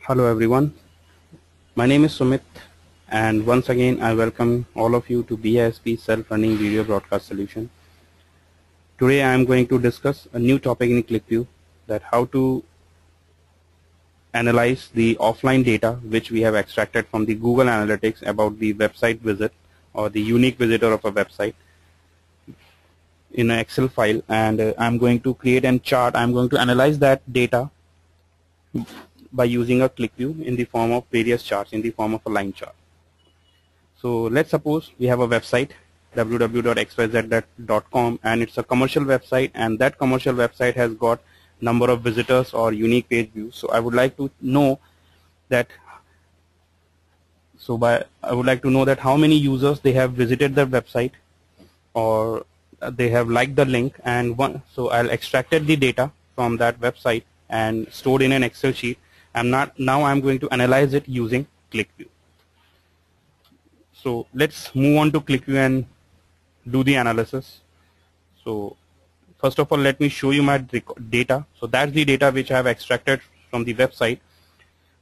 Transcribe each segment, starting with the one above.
Hello everyone, my name is Sumit and once again I welcome all of you to BISP Self-Running Video Broadcast Solution. Today I am going to discuss a new topic in ClickView, that how to analyze the offline data which we have extracted from the Google Analytics about the website visit or the unique visitor of a website in an Excel file, and I'm going to create a chart. I'm going to analyze that data by using a ClickView in the form of various charts, in the form of a line chart. So let's suppose we have a website www.xyz.com and it's a commercial website, and that commercial website has got number of visitors or unique page views. So I would like to know that how many users they have visited the website or they have liked the link, and so I'll extracted the data from that website and stored in an Excel sheet, and now I'm going to analyze it using ClickView. So let's move on to ClickView and do the analysis. So first of all, let me show you my data. So that's the data which I have extracted from the website.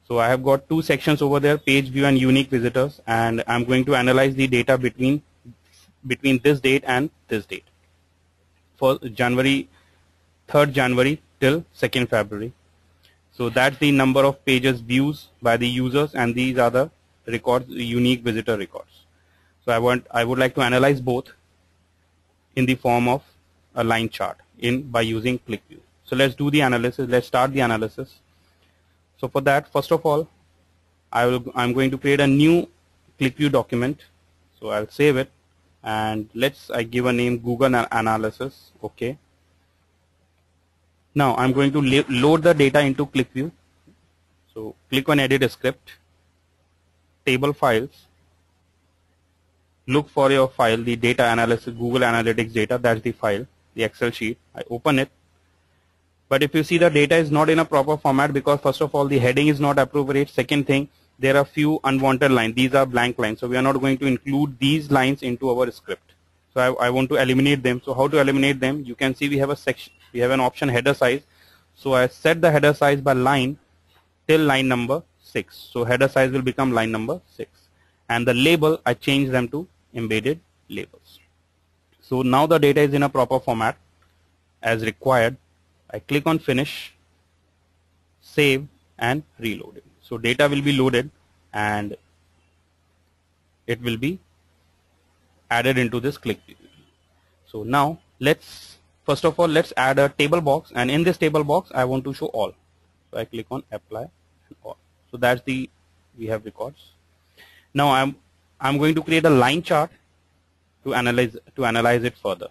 So I have got two sections over there, page view and unique visitors, and I'm going to analyze the data between this date and this date for January 3rd January till 2nd February. So that's the number of pages views by the users, and these are the records, unique visitor records. So I would like to analyze both in the form of a line chart by using ClickView. So let's do the analysis. Let's start the analysis. So for that, first of all, I'm going to create a new ClickView document. So I'll save it, and I give a name Google Analysis. Okay. Now I'm going to load the data into ClickView. So click on Edit Script, Table Files. Look for your file, the data analysis, Google Analytics data. That's the file, the Excel sheet. I open it. But if you see, the data is not in a proper format because first of all the heading is not appropriate. Second thing, there are few unwanted lines. These are blank lines. So we are not going to include these lines into our script. So I want to eliminate them. So how to eliminate them? You can see we have a section. We have an option header size. So I set the header size by line till line number 6. So header size will become line number 6. And the label, I change them to embedded labels. So now the data is in a proper format as required. I click on Finish, Save, and Reload it. So data will be loaded and it will be added into this ClickView. So now first of all let's add a table box, and in this table box I want to show all. So I click on Apply and All. So that's we have records. Now I'm going to create a line chart to analyze it further.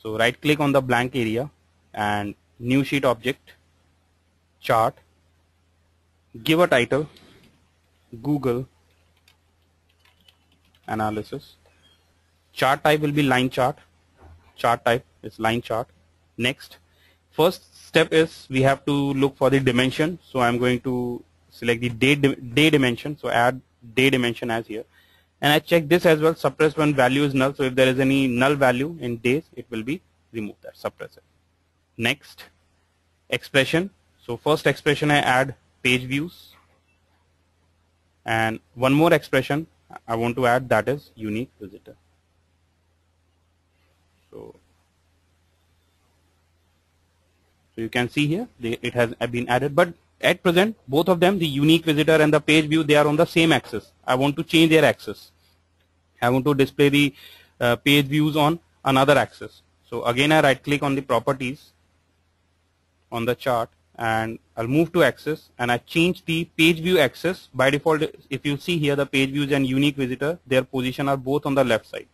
So right click on the blank area and New Sheet Object, Chart, give a title, Google Analysis. Chart type will be line chart. Chart type is line chart. Next, first step is we have to look for the dimension. So I'm going to select the day dimension. So add day dimension as here. And I check this as well, suppress when value is null. So if there is any null value in days, it will be removed, that suppress it. Next, expression. So first expression I add page views, and one more expression I want to add, that is unique visitor. So you can see here it has been added, but at present both of them, the unique visitor and the page view, they are on the same axis. I want to change their axis. I want to display the page views on another axis. So again I right click on the properties on the chart and I'll move to axis, and I change the page view axis. By default, if you see here, the page views and unique visitor, their position are both on the left side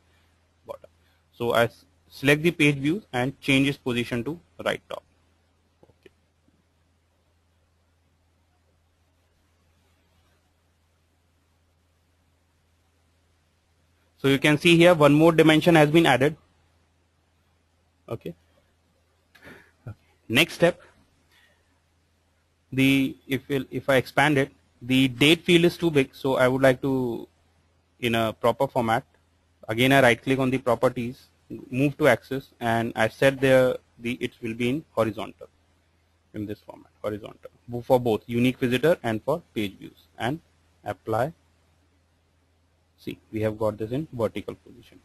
bottom. So I select the page views and change its position to right top. Okay. So you can see here one more dimension has been added. Okay. Next step, if I expand it, the date field is too big, so I would like to in a proper format. Again I right click on the properties, move to axis, and I set it will be in horizontal. in this format, horizontal, for both unique visitor and for page views, and apply. See, we have got this in vertical position.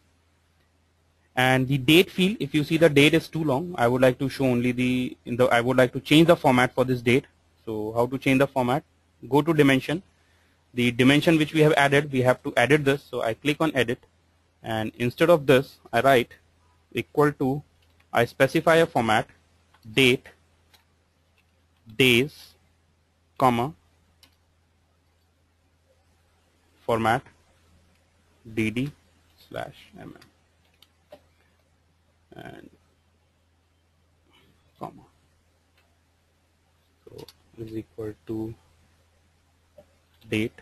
And the date field, if you see the date is too long, I would like to show only I would like to change the format for this date. So how to change the format? Go to dimension. The dimension which we have added, we have to edit this. So I click on edit, and instead of this, I write equal to, I specify a format, date, days, comma, format, dd/mm, and comma. So is equal to date,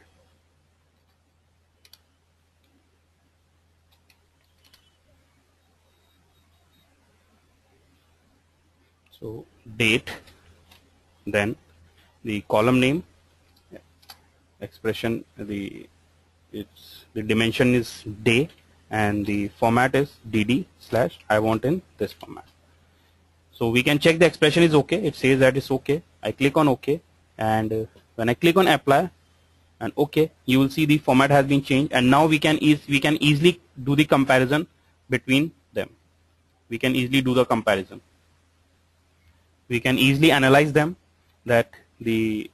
so date, then the column name, expression, the dimension is day, and the format is dd/I want in this format. So we can check the expression is okay. It says that it's okay. I click on OK, and when I click on apply and OK, you will see the format has been changed, and now we can easily do the comparison between them. We can easily do the comparison. We can easily analyze them, that the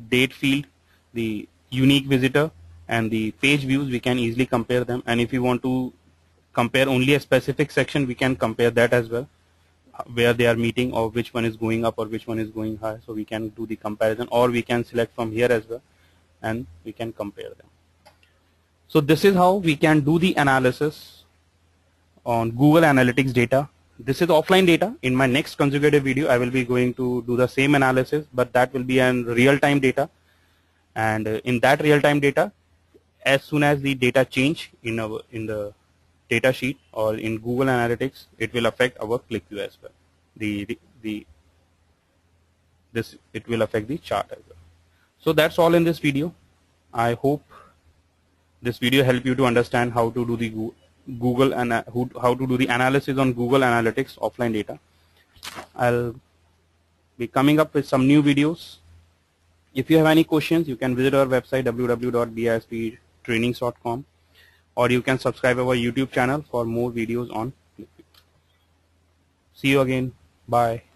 date field, the unique visitor, and the page views, we can easily compare them. And if you want to compare only a specific section, we can compare that as well, where they are meeting, or which one is going up or which one is going high. So we can do the comparison, or we can select from here as well, and we can compare them. So this is how we can do the analysis on Google Analytics data. This is offline data. In my next consecutive video, I will be going to do the same analysis, but that will be in real-time data. And in that real-time data, as soon as the data change in the data sheet or in Google Analytics, it will affect our ClickView as well. It will affect the chart as well. So that's all in this video. I hope this video helped you to understand how to do the Google and how to do the analysis on Google Analytics offline data. I'll be coming up with some new videos. If you have any questions, you can visit our website www.bisptrainings.com, or you can subscribe our YouTube channel for more videos on ClickView. See you again. Bye.